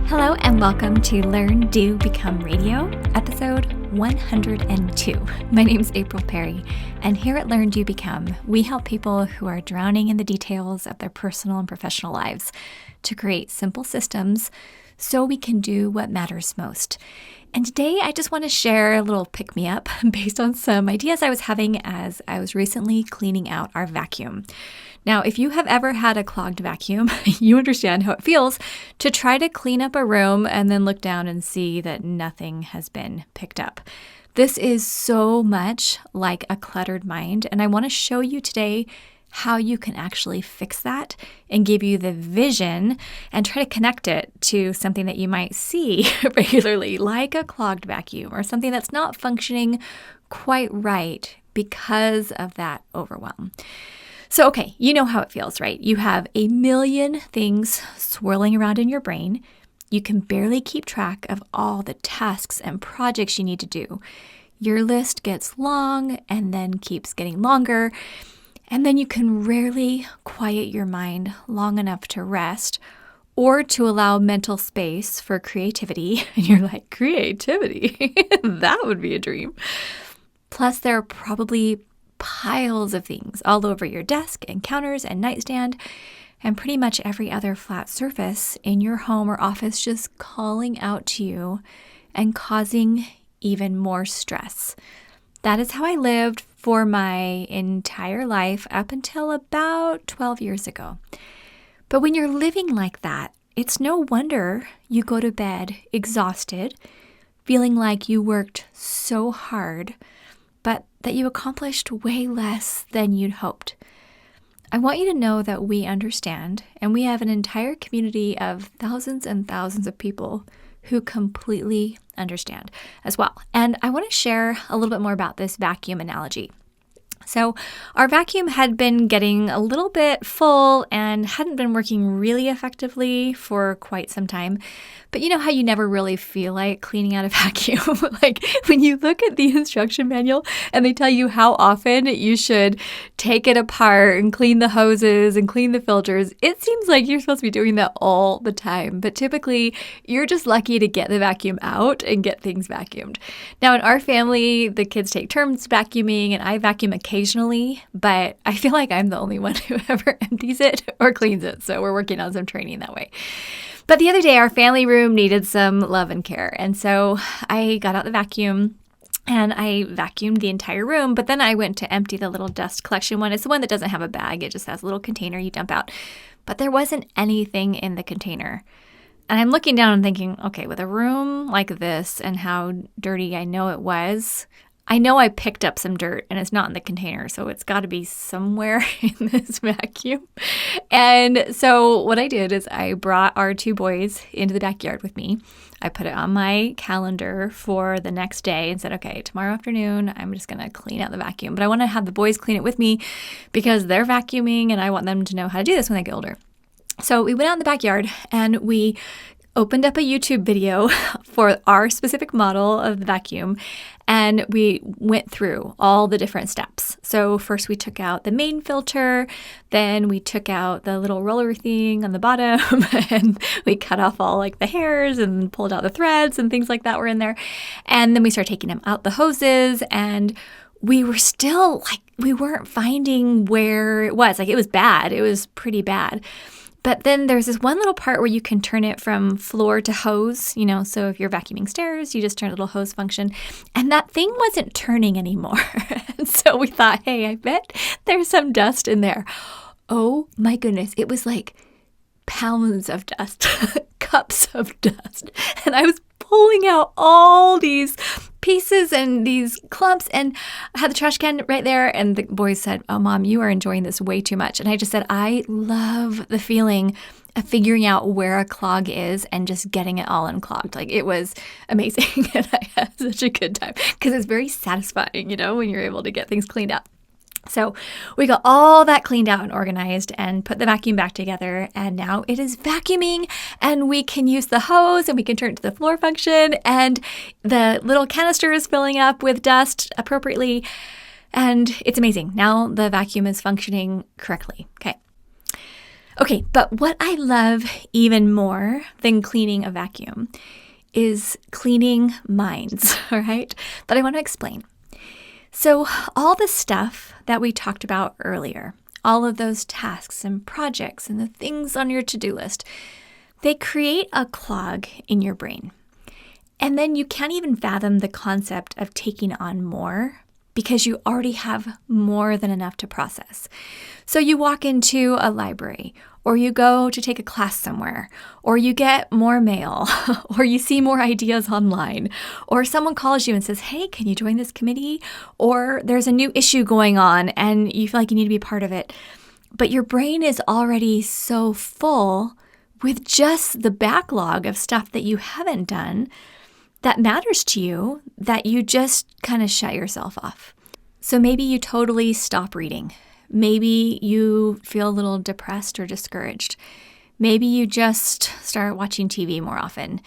Hello and welcome to Learn, Do, Become Radio, episode 102. My name's April Perry, and here at Learn, Do, Become, we help people who are drowning in the details of their personal and professional lives to create simple systems so we can do what matters most. And today I just want to share a little pick-me-up based on some ideas I was having as I was recently cleaning out our vacuum. Now, if you have ever had a clogged vacuum, you understand how it feels to try to clean up a room and then look down and see that nothing has been picked up. This is so much like a cluttered mind, and I want to show you today how you can actually fix that and give you the vision and try to connect it to something that you might see regularly, like a clogged vacuum or something that's not functioning quite right because of that overwhelm. So, okay, you know how it feels, right? You have a million things swirling around in your brain. You can barely keep track of all the tasks and projects you need to do. Your list gets long and then keeps getting longer. And then you can rarely quiet your mind long enough to rest or to allow mental space for creativity. And you're like, creativity? That would be a dream. Plus, there are probably piles of things all over your desk and counters and nightstand and pretty much every other flat surface in your home or office just calling out to you and causing even more stress. That is how I lived for my entire life up until about 12 years ago. But when you're living like that, it's no wonder you go to bed exhausted, feeling like you worked so hard, but that you accomplished way less than you'd hoped. I want you to know that we understand, and we have an entire community of thousands and thousands of people who completely understand as well. And I want to share a little bit more about this vacuum analogy. So our vacuum had been getting a little bit full and hadn't been working really effectively for quite some time. But you know how you never really feel like cleaning out a vacuum? Like when you look at the instruction manual and they tell you how often you should take it apart and clean the hoses and clean the filters, it seems like you're supposed to be doing that all the time. But typically, you're just lucky to get the vacuum out and get things vacuumed. Now, in our family, the kids take turns vacuuming and I vacuum occasionally, but I feel like I'm the only one who ever empties it or cleans it. So we're working on some training that way. But the other day, our family room needed some love and care. And so I got out the vacuum and I vacuumed the entire room. But then I went to empty the little dust collection one. It's the one that doesn't have a bag. It just has a little container you dump out. But there wasn't anything in the container. And I'm looking down and thinking, okay, with a room like this and how dirty I know it was, I know I picked up some dirt and it's not in the container, so it's got to be somewhere in this vacuum. And so what I did is I brought our two boys into the backyard with me. I put it on my calendar for the next day and said, okay, tomorrow afternoon, I'm just going to clean out the vacuum. But I want to have the boys clean it with me because they're vacuuming and I want them to know how to do this when they get older. So we went out in the backyard and we opened up a YouTube video for our specific model of the vacuum, and we went through all the different steps. So first we took out the main filter, then we took out the little roller thing on the bottom, and we cut off all like the hairs and pulled out the threads and things like that were in there. And then we started taking them out the hoses, and we were still like, we weren't finding where it was. Like it was bad. It was pretty bad. But then there's this one little part where you can turn it from floor to hose, so if you're vacuuming stairs, you just turn a little hose function. And that thing wasn't turning anymore. And so we thought, hey, I bet there's some dust in there. Oh my goodness. It was like pounds of dust, cups of dust. And I was pulling out all these pieces and these clumps, and I had the trash can right there, and the boys said, oh, Mom, you are enjoying this way too much. And I just said, I love the feeling of figuring out where a clog is and just getting it all unclogged. Like it was amazing, and I had such a good time because it's very satisfying, when you're able to get things cleaned up. So we got all that cleaned out and organized and put the vacuum back together, and now it is vacuuming, and we can use the hose and we can turn it to the floor function, and the little canister is filling up with dust appropriately, and it's amazing. Now the vacuum is functioning correctly. Okay. Okay, but what I love even more than cleaning a vacuum is cleaning minds, all right? But I want to explain. So all the stuff that we talked about earlier, all of those tasks and projects and the things on your to-do list, they create a clog in your brain. And then you can't even fathom the concept of taking on more because you already have more than enough to process. So you walk into a library, or you go to take a class somewhere, or you get more mail, or you see more ideas online, or someone calls you and says, hey, can you join this committee? Or there's a new issue going on and you feel like you need to be part of it. But your brain is already so full with just the backlog of stuff that you haven't done that matters to you that you just kind of shut yourself off. So maybe you totally stop reading. Maybe you feel a little depressed or discouraged. Maybe you just start watching TV more often.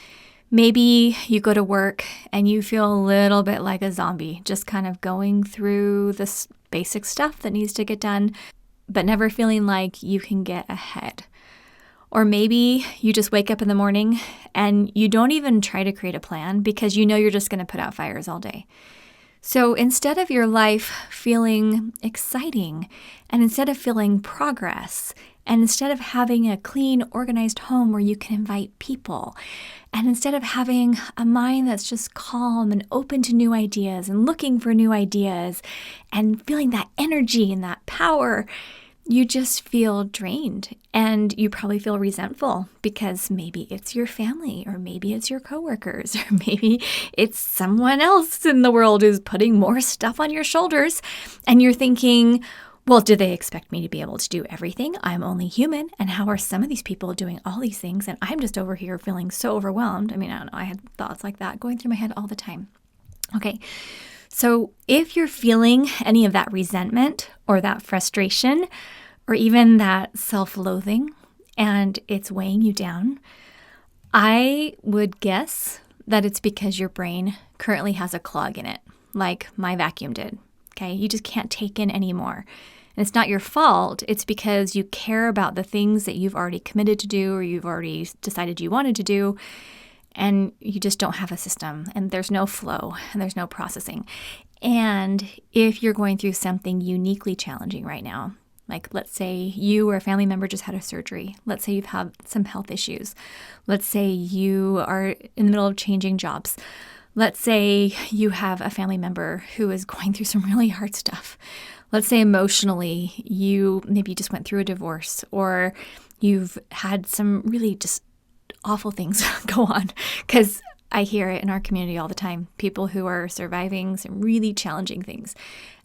Maybe you go to work and you feel a little bit like a zombie, just kind of going through this basic stuff that needs to get done, but never feeling like you can get ahead. Or maybe you just wake up in the morning and you don't even try to create a plan because you know you're just going to put out fires all day. So instead of your life feeling exciting, and instead of feeling progress, and instead of having a clean, organized home where you can invite people, and instead of having a mind that's just calm and open to new ideas and looking for new ideas and feeling that energy and that power, you just feel drained, and you probably feel resentful because maybe it's your family, or maybe it's your coworkers, or maybe it's someone else in the world who's putting more stuff on your shoulders. And you're thinking, well, do they expect me to be able to do everything? I'm only human. And how are some of these people doing all these things? And I'm just over here feeling so overwhelmed. I mean, I don't know. I had thoughts like that going through my head all the time. Okay. So if you're feeling any of that resentment or that frustration or even that self-loathing and it's weighing you down, I would guess that it's because your brain currently has a clog in it, like my vacuum did. Okay, you just can't take in anymore. And it's not your fault. It's because you care about the things that you've already committed to do or you've already decided you wanted to do, and you just don't have a system, and there's no flow, and there's no processing. And if you're going through something uniquely challenging right now, like let's say you or a family member just had a surgery. Let's say you've had some health issues. Let's say you are in the middle of changing jobs. Let's say you have a family member who is going through some really hard stuff. Let's say emotionally, you maybe just went through a divorce, or you've had some really just awful things go on. Because I hear it in our community all the time, people who are surviving some really challenging things.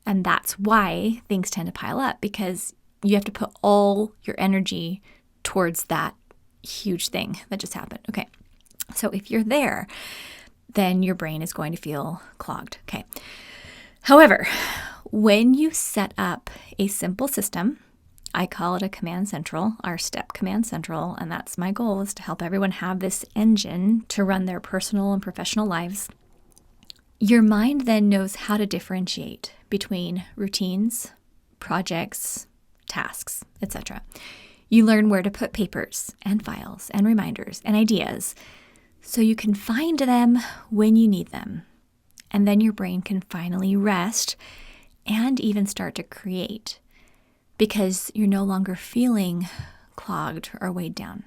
And that's why things tend to pile up, because you have to put all your energy towards that huge thing that just happened. Okay, so if you're there, then your brain is going to feel clogged. Okay. However, when you set up a simple system, I call it a command central, our STEP command central, and that's my goal, is to help everyone have this engine to run their personal and professional lives. Your mind then knows how to differentiate between routines, projects, tasks, etc. You learn where to put papers and files and reminders and ideas so you can find them when you need them. And then your brain can finally rest and even start to create because you're no longer feeling clogged or weighed down.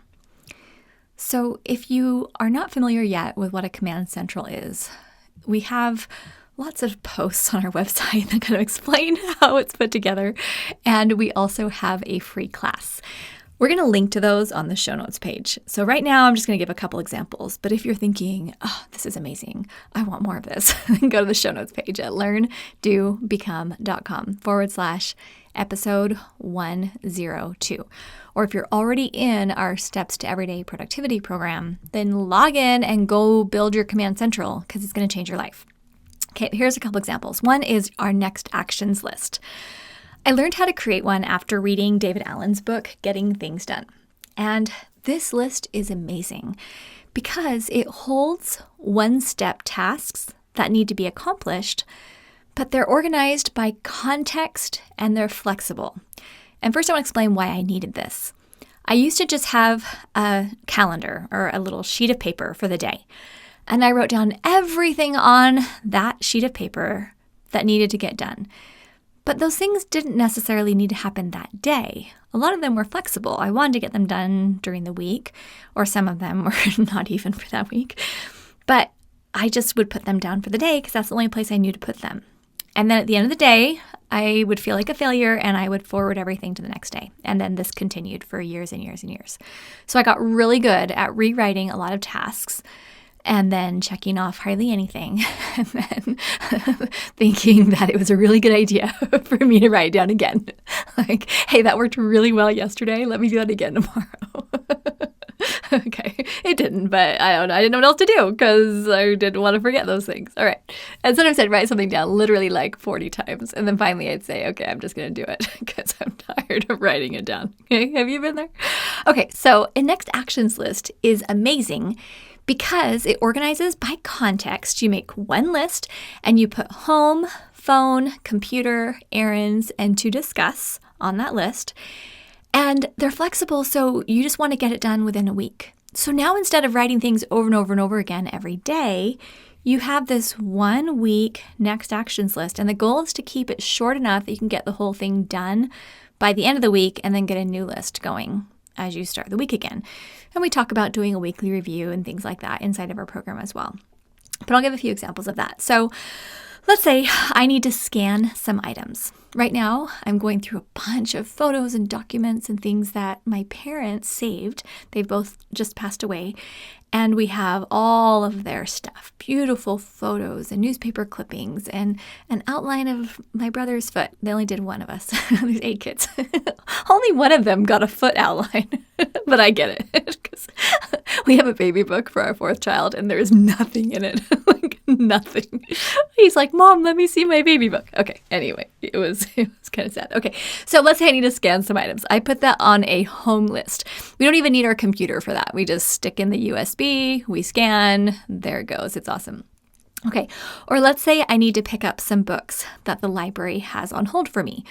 So if you are not familiar yet with what a command central is, we have lots of posts on our website that kind of explain how it's put together. And we also have a free class. We're going to link to those on the show notes page. So right now, I'm just going to give a couple examples. But if you're thinking, oh, this is amazing, I want more of this, go to the show notes page at learndobecome.com/episode 102. Or if you're already in our Steps to Everyday Productivity program, then log in and go build your Command Central because it's going to change your life. Okay, here's a couple examples. One is our next actions list. I learned how to create one after reading David Allen's book, Getting Things Done. And this list is amazing because it holds one-step tasks that need to be accomplished, but they're organized by context and they're flexible. And first I want to explain why I needed this. I used to just have a calendar or a little sheet of paper for the day. And I wrote down everything on that sheet of paper that needed to get done. But those things didn't necessarily need to happen that day. A lot of them were flexible. I wanted to get them done during the week, or some of them were not even for that week. But I just would put them down for the day because that's the only place I knew to put them. And then at the end of the day, I would feel like a failure and I would forward everything to the next day. And then this continued for years and years and years. So I got really good at rewriting a lot of tasks and then checking off hardly anything, and then thinking that it was a really good idea for me to write down again. Like, hey, that worked really well yesterday. Let me do that again tomorrow. Okay, it didn't, but I don't know. I didn't know what else to do because I didn't want to forget those things. All right. And sometimes I'd write something down literally like 40 times. And then finally I'd say, okay, I'm just going to do it because I'm tired of writing it down. Okay, have you been there? Okay, so a next actions list is amazing because it organizes by context. You make one list and you put home, phone, computer, errands, and to discuss on that list. And they're flexible, so you just want to get it done within a week. So now instead of writing things over and over and over again every day, you have this 1 week next actions list. And the goal is to keep it short enough that you can get the whole thing done by the end of the week and then get a new list going as you start the week again. And we talk about doing a weekly review and things like that inside of our program as well. But I'll give a few examples of that. So let's say I need to scan some items. Right now, I'm going through a bunch of photos and documents and things that my parents saved. They've both just passed away. And we have all of their stuff, beautiful photos and newspaper clippings and an outline of my brother's foot. They only did one of us. There's 8 kids. Only one of them got a foot outline, but I get it because we have a baby book for our 4th child and there is nothing in it, like nothing. He's like, Mom, let me see my baby book. Okay, anyway, it was kind of sad. Okay, so let's say I need to scan some items. I put that on a home list. We don't even need our computer for that. We just stick in the USB, we scan, there it goes. It's awesome. Okay, or let's say I need to pick up some books that the library has on hold for me.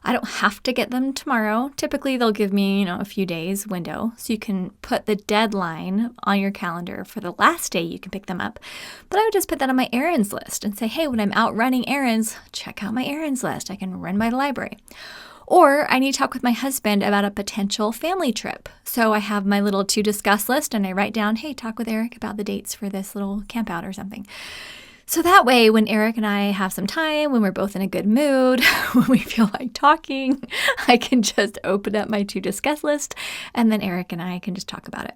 I don't have to get them tomorrow. Typically, they'll give me, a few days window. So you can put the deadline on your calendar for the last day you can pick them up. But I would just put that on my errands list and say, hey, when I'm out running errands, check out my errands list. I can run by the library. Or I need to talk with my husband about a potential family trip. So I have my little to discuss list and I write down, hey, talk with Eric about the dates for this little camp out or something. So that way, when Eric and I have some time, when we're both in a good mood, when we feel like talking, I can just open up my to discuss list and then Eric and I can just talk about it.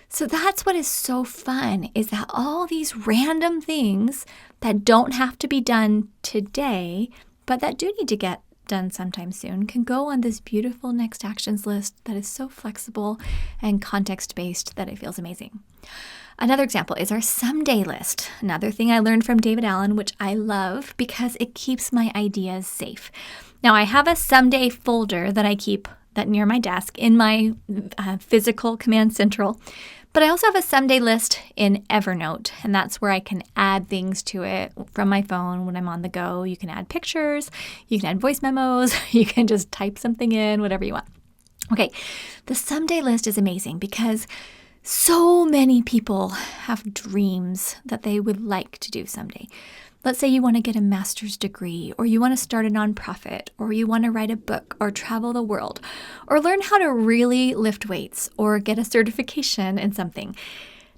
So that's what is so fun, is that all these random things that don't have to be done today, but that do need to get done sometime soon, can go on this beautiful next actions list that is so flexible and context-based that it feels amazing. Another example is our someday list. Another thing I learned from David Allen, which I love because it keeps my ideas safe. Now, I have a someday folder that I keep that near my desk in my physical Command Central, but I also have a someday list in Evernote, and that's where I can add things to it from my phone when I'm on the go. You can add pictures, you can add voice memos, you can just type something in, whatever you want. Okay, the someday list is amazing because so many people have dreams that they would like to do someday. Let's say you want to get a master's degree, or you want to start a nonprofit, or you want to write a book, or travel the world, or learn how to really lift weights, or get a certification in something.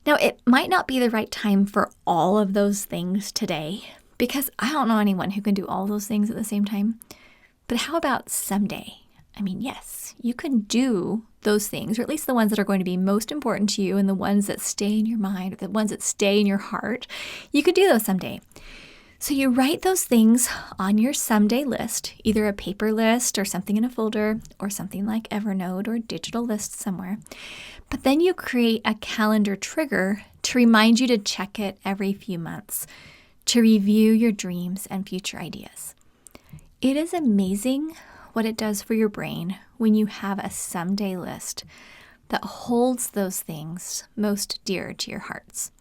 Now, it might not be the right time for all of those things today, because I don't know anyone who can do all those things at the same time. But how about someday? I mean, yes, you can do those things, or at least the ones that are going to be most important to you and the ones that stay in your mind, or the ones that stay in your heart. You could do those someday. So you write those things on your someday list, either a paper list or something in a folder or something like Evernote or digital list somewhere. But then you create a calendar trigger to remind you to check it every few months, to review your dreams and future ideas. It is amazing what it does for your brain when you have a someday list that holds those things most dear to your hearts.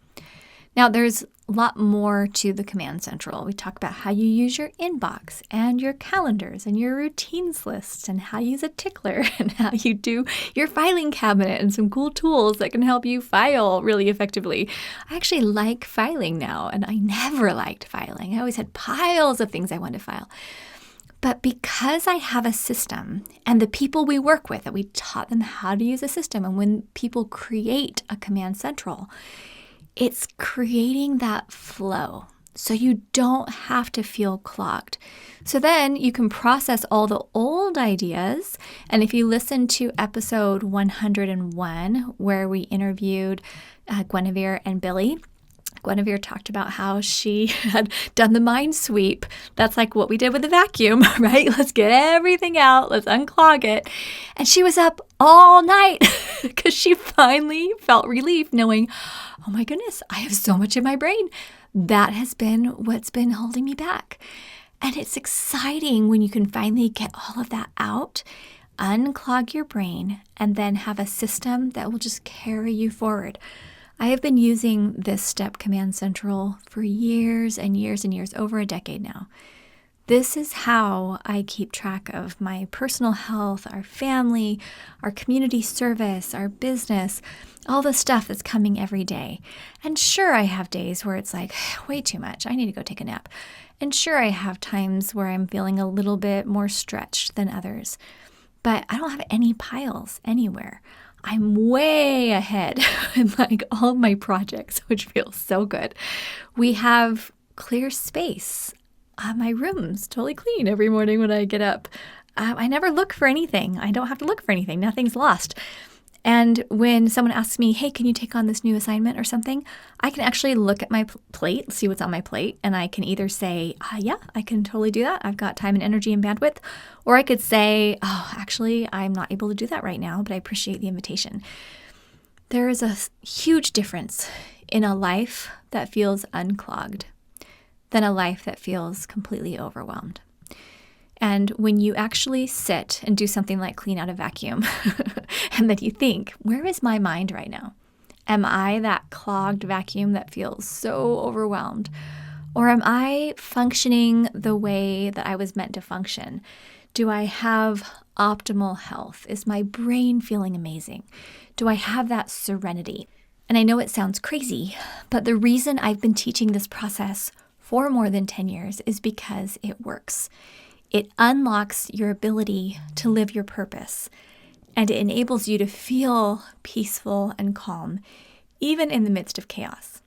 Now, there's a lot more to the Command Central. We talk about how you use your inbox and your calendars and your routines lists and how you use a tickler and how you do your filing cabinet and some cool tools that can help you file really effectively. I actually like filing now, and I never liked filing. I always had piles of things I wanted to file. But because I have a system and the people we work with, that we taught them how to use a system, and when people create a Command Central, it's creating that flow so you don't have to feel clogged. So then you can process all the old ideas. And if you listen to episode 101, where we interviewed Guinevere and Billy, Guinevere talked about how she had done the mind sweep. That's like what we did with the vacuum, right? Let's get everything out. Let's unclog it. And she was up all night because she finally felt relief knowing, oh my goodness, I have so much in my brain. That has been what's been holding me back. And it's exciting when you can finally get all of that out, unclog your brain, and then have a system that will just carry you forward. I have been using this step Command Central for years and years and years, over a decade now. This is how I keep track of my personal health, our family, our community service, our business, all the stuff that's coming every day. And sure, I have days where it's like, way too much. I need to go take a nap. And sure, I have times where I'm feeling a little bit more stretched than others. But I don't have any piles anywhere. I'm way ahead in like all of my projects, which feels so good. We have clear space. My room's totally clean every morning when I get up. I never look for anything. I don't have to look for anything. Nothing's lost. And when someone asks me, hey, can you take on this new assignment or something? I can actually look at my plate, see what's on my plate, and I can either say, yeah, I can totally do that. I've got time and energy and bandwidth. Or I could say, oh, actually, I'm not able to do that right now, but I appreciate the invitation. There is a huge difference in a life that feels unclogged than a life that feels completely overwhelmed. And when you actually sit and do something like clean out a vacuum, and then you think, where is my mind right now? Am I that clogged vacuum that feels so overwhelmed? Or am I functioning the way that I was meant to function? Do I have optimal health? Is my brain feeling amazing? Do I have that serenity? And I know it sounds crazy, but the reason I've been teaching this process for more than 10 years is because it works. It unlocks your ability to live your purpose, and it enables you to feel peaceful and calm, even in the midst of chaos.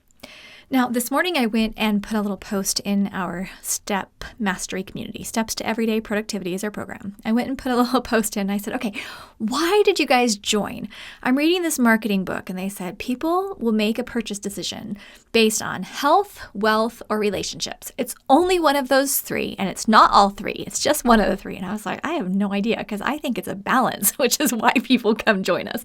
Now, this morning I went and put a little post in our STEP Mastery community. Steps to Everyday Productivity is our program. I went and put a little post in and I said, okay, why did you guys join? I'm reading this marketing book and they said people will make a purchase decision based on health, wealth, or relationships. It's only one of those three, and it's not all three. It's just one of the three. And I was like, I have no idea, because I think it's a balance, which is why people come join us.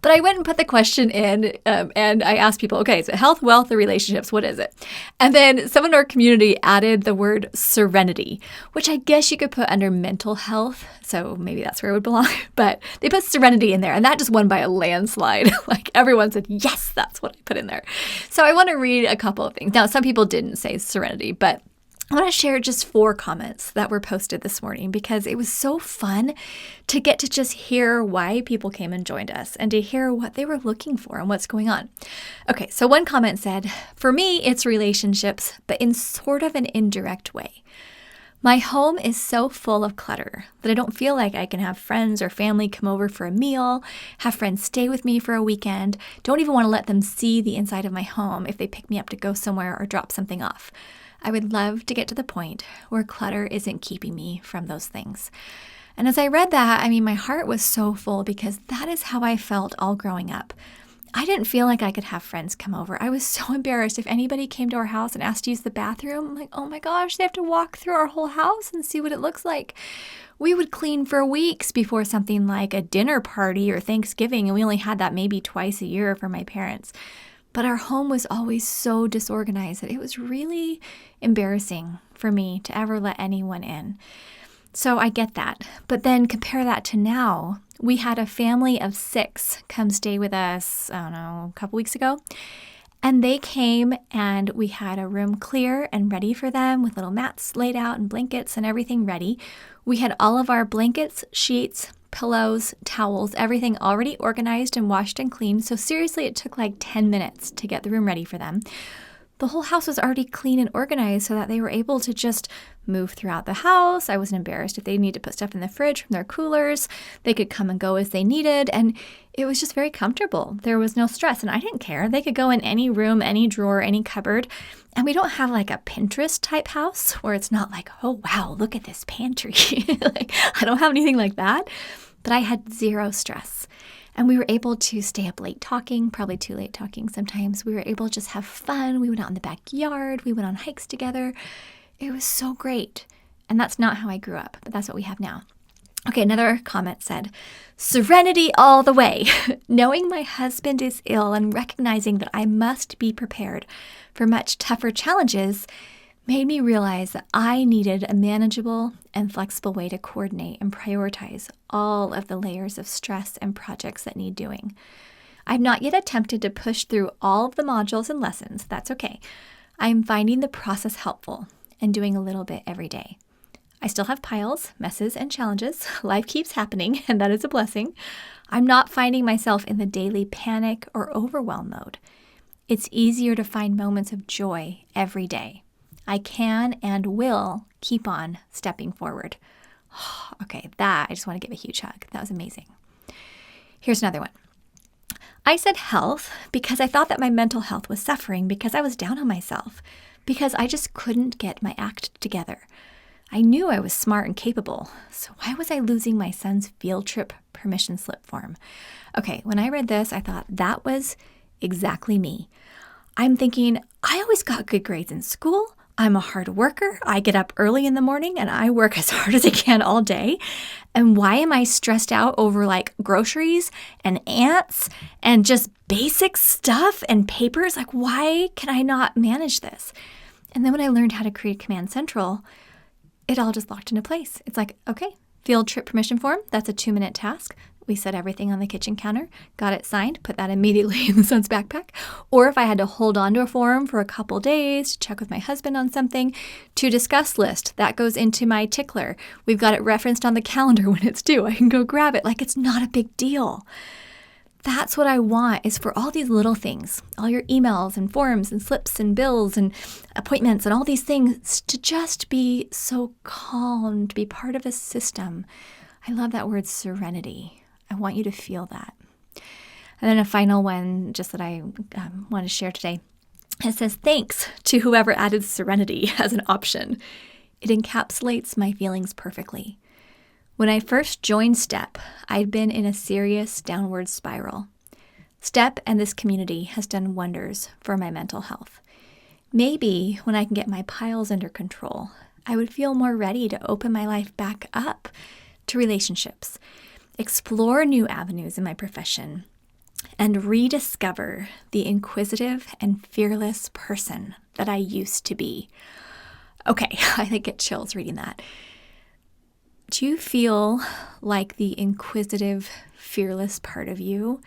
But I went and put the question in and I asked people, okay, so health, wealth, or relationships, what is it? And then someone in our community added the word serenity, which I guess you could put under mental health. So maybe that's where it would belong. But they put serenity in there, and that just won by a landslide. Like everyone said, yes, that's what I put in there. So I want to read a couple of things. Now, some people didn't say serenity, but I want to share just 4 comments that were posted this morning because it was so fun to get to just hear why people came and joined us and to hear what they were looking for and what's going on. Okay, so one comment said, for me, it's relationships, but in sort of an indirect way. My home is so full of clutter that I don't feel like I can have friends or family come over for a meal, have friends stay with me for a weekend, don't even want to let them see the inside of my home if they pick me up to go somewhere or drop something off. I would love to get to the point where clutter isn't keeping me from those things. And as I read that, my heart was so full because that is how I felt all growing up. I didn't feel like I could have friends come over. I was so embarrassed. If anybody came to our house and asked to use the bathroom, I'm like, oh my gosh, they have to walk through our whole house and see what it looks like. We would clean for weeks before something like a dinner party or Thanksgiving, and we only had that maybe twice a year for my parents. But our home was always so disorganized that it was really embarrassing for me to ever let anyone in. So I get that. But then compare that to now. We had a family of 6 come stay with us, a couple weeks ago. And they came and we had a room clear and ready for them with little mats laid out and blankets and everything ready. We had all of our blankets, sheets, pillows, towels, everything already organized and washed and cleaned. So seriously, it took like 10 minutes to get the room ready for them. The whole house was already clean and organized so that they were able to just move throughout the house. I wasn't embarrassed if they needed to put stuff in the fridge from their coolers. They could come and go as they needed. And it was just very comfortable. There was no stress. And I didn't care. They could go in any room, any drawer, any cupboard. And we don't have like a Pinterest type house where it's not like, oh, wow, look at this pantry. Like, I don't have anything like that. But I had zero stress. And we were able to stay up late talking, probably too late talking sometimes. We were able to just have fun. We went out in the backyard. We went on hikes together. It was so great. And that's not how I grew up, but that's what we have now. Okay, another comment said, Serenity all the way. Knowing my husband is ill and recognizing that I must be prepared for much tougher challenges made me realize that I needed a manageable and flexible way to coordinate and prioritize all of the layers of stress and projects that need doing. I've not yet attempted to push through all of the modules and lessons. That's okay. I'm finding the process helpful and doing a little bit every day. I still have piles, messes, and challenges. Life keeps happening, and that is a blessing. I'm not finding myself in the daily panic or overwhelm mode. It's easier to find moments of joy every day. I can and will keep on stepping forward. Okay, that, I just want to give a huge hug. That was amazing. Here's another one. I said health because I thought that my mental health was suffering because I was down on myself, because I just couldn't get my act together. I knew I was smart and capable, so why was I losing my son's field trip permission slip form? Okay, when I read this, I thought that was exactly me. I'm thinking, I always got good grades in school. I'm a hard worker. I get up early in the morning and I work as hard as I can all day. And why am I stressed out over like groceries and ants and just basic stuff and papers? Like, why can I not manage this? And then when I learned how to create Command Central, it all just locked into place. It's like, okay, field trip permission form, that's a 2-minute task. We set everything on the kitchen counter, got it signed, put that immediately in the son's backpack. Or if I had to hold on to a form for a couple days to check with my husband on something, to discuss list, that goes into my tickler. We've got it referenced on the calendar when it's due. I can go grab it. Like, it's not a big deal. That's what I want, is for all these little things, all your emails and forms and slips and bills and appointments and all these things, to just be so calm, to be part of a system. I love that word, serenity. I want you to feel that. And then a final one, just that I want to share today. It says, thanks to whoever added serenity as an option. It encapsulates my feelings perfectly. When I first joined STEP, I'd been in a serious downward spiral. STEP and this community has done wonders for my mental health. Maybe when I can get my piles under control, I would feel more ready to open my life back up to relationships, explore new avenues in my profession, and rediscover the inquisitive and fearless person that I used to be. Okay, I get chills reading that. Do you feel like the inquisitive, fearless part of you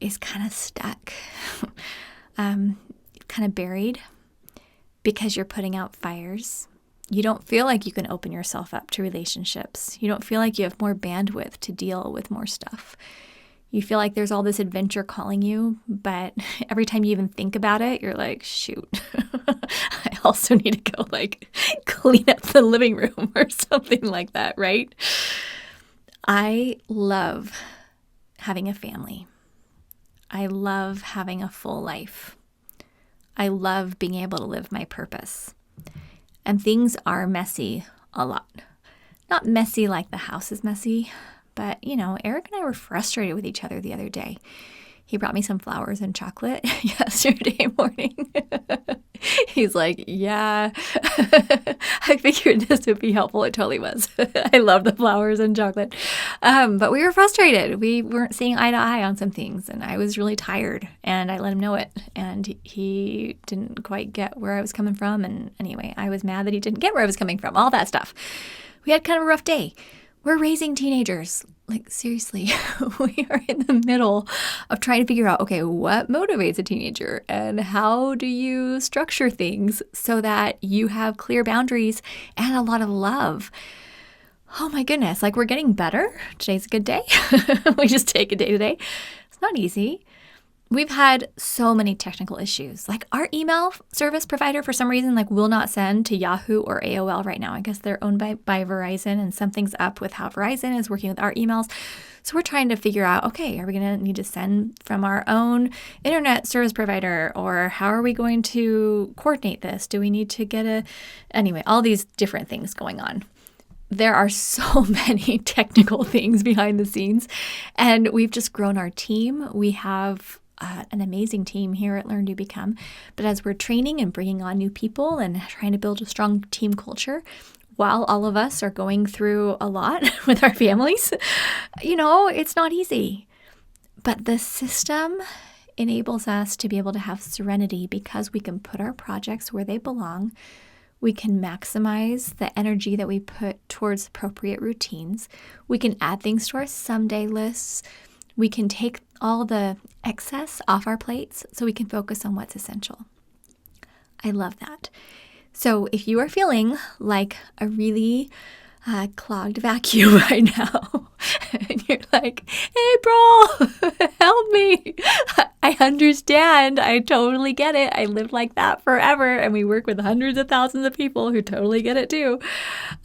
is kind of stuck, kind of buried because you're putting out fires? You don't feel like you can open yourself up to relationships. You don't feel like you have more bandwidth to deal with more stuff. You feel like there's all this adventure calling you, but every time you even think about it, you're like, shoot, I also need to go like clean up the living room or something like that, right? I love having a family. I love having a full life. I love being able to live my purpose. And things are messy a lot. Not messy like the house is messy, but, Eric and I were frustrated with each other the other day. He brought me some flowers and chocolate yesterday morning. He's like, yeah, I figured this would be helpful. It totally was. I love the flowers and chocolate. But we were frustrated. We weren't seeing eye to eye on some things, and I was really tired, and I let him know it. And he didn't quite get where I was coming from. And anyway, I was mad that he didn't get where I was coming from, all that stuff. We had kind of a rough day. We're raising teenagers. Like, seriously, we are in the middle of trying to figure out, okay, what motivates a teenager and how do you structure things so that you have clear boundaries and a lot of love. Oh my goodness, like, we're getting better. Today's a good day. We just take a day to day. It's not easy. We've had so many technical issues. Like, our email service provider, for some reason, like, will not send to Yahoo or AOL right now. I guess they're owned by Verizon, and something's up with how Verizon is working with our emails. So we're trying to figure out, okay, are we going to need to send from our own internet service provider, or how are we going to coordinate this? Do we need to anyway, all these different things going on. There are so many technical things behind the scenes, and we've just grown our team. We have an amazing team here at Learn, Do, Become. But as we're training and bringing on new people and trying to build a strong team culture, while all of us are going through a lot with our families, it's not easy. But the system enables us to be able to have serenity because we can put our projects where they belong. We can maximize the energy that we put towards appropriate routines. We can add things to our someday lists. We can take all the excess off our plates so we can focus on what's essential. I love that. So if you are feeling like a really clogged vacuum right now, and you're like, April, help me. I understand. I totally get it. I lived like that forever, and we work with hundreds of thousands of people who totally get it too.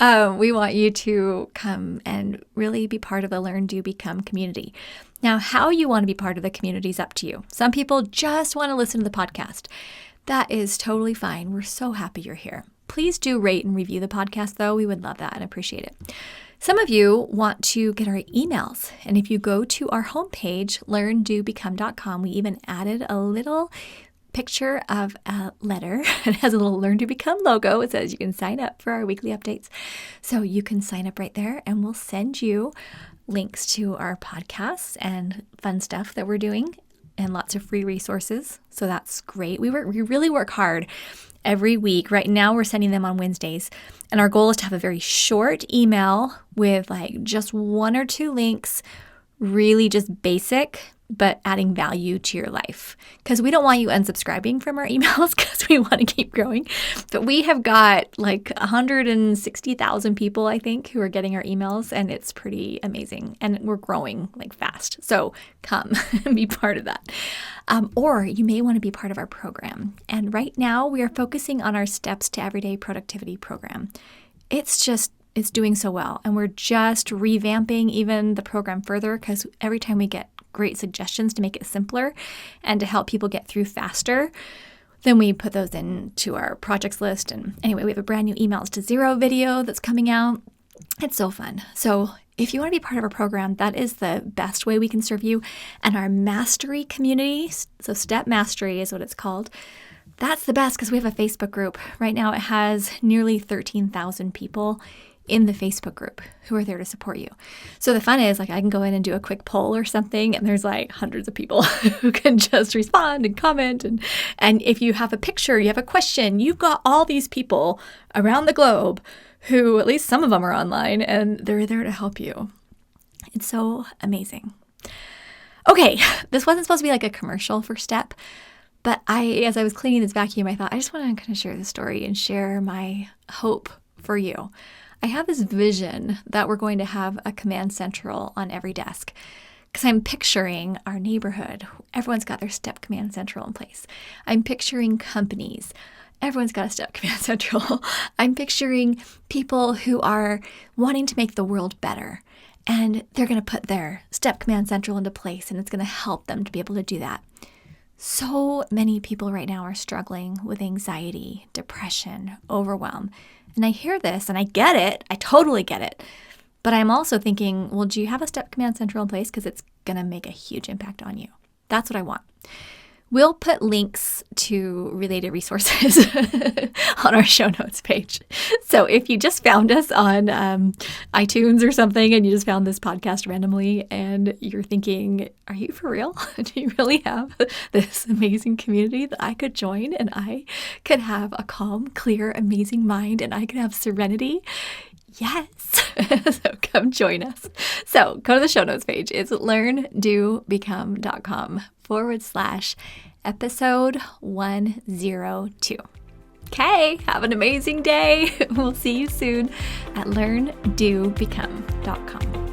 We want you to come and really be part of the Learn, Do, Become community. Now, how you want to be part of the community is up to you. Some people just want to listen to the podcast. That is totally fine. We're so happy you're here. Please do rate and review the podcast, though. We would love that and appreciate it. Some of you want to get our emails. And if you go to our homepage, learndobecome.com, we even added a little picture of a letter. It has a little Learn, Do, Become logo. It says you can sign up for our weekly updates. So you can sign up right there, and we'll send you links to our podcasts and fun stuff that we're doing and lots of free resources. So that's great. We really work hard every week. Right now we're sending them on Wednesdays, and our goal is to have a very short email with like just one or two links, really just basic, but adding value to your life. Because we don't want you unsubscribing from our emails because we want to keep growing. But we have got like 160,000 people, I think, who are getting our emails, and it's pretty amazing. And we're growing like fast. So come and be part of that. Or you may want to be part of our program. And right now we are focusing on our Steps to Everyday Productivity program. It's doing so well. And we're just revamping even the program further because every time we get great suggestions to make it simpler and to help people get through faster, then we put those into our projects list. And anyway, we have a brand new Emails to Zero video that's coming out. It's so fun. So if you want to be part of our program, that is the best way we can serve you. And our mastery community, so Step Mastery is what it's called, that's the best because we have a Facebook group. Right now it has nearly 13,000 people in the Facebook group who are there to support you. So the fun is, like, I can go in and do a quick poll or something, and there's like hundreds of people who can just respond and comment. And if you have a picture, you have a question, you've got all these people around the globe who, at least some of them are online, and they're there to help you. It's so amazing. Okay, this wasn't supposed to be like a commercial for Step, but as I was cleaning this vacuum, I thought I just want to kind of share the story and share my hope for you. I have this vision that we're going to have a command central on every desk because I'm picturing our neighborhood. Everyone's got their Step Command Central in place. I'm picturing companies. Everyone's got a Step Command Central. I'm picturing people who are wanting to make the world better, and they're going to put their Step Command Central into place, and it's going to help them to be able to do that. So many people right now are struggling with anxiety, depression, overwhelm. And I hear this and I get it. I totally get it. But I'm also thinking, well, do you have a Step Command Central in place? Because it's going to make a huge impact on you. That's what I want. We'll put links to related resources on our show notes page. So if you just found us on iTunes or something and you just found this podcast randomly and you're thinking, are you for real? Do you really have this amazing community that I could join and I could have a calm, clear, amazing mind and I could have serenity? Yes. So come join us. So go to the show notes page. It's learndobecome.com/episode 102. Okay, have an amazing day. We'll see you soon at learndobecome.com.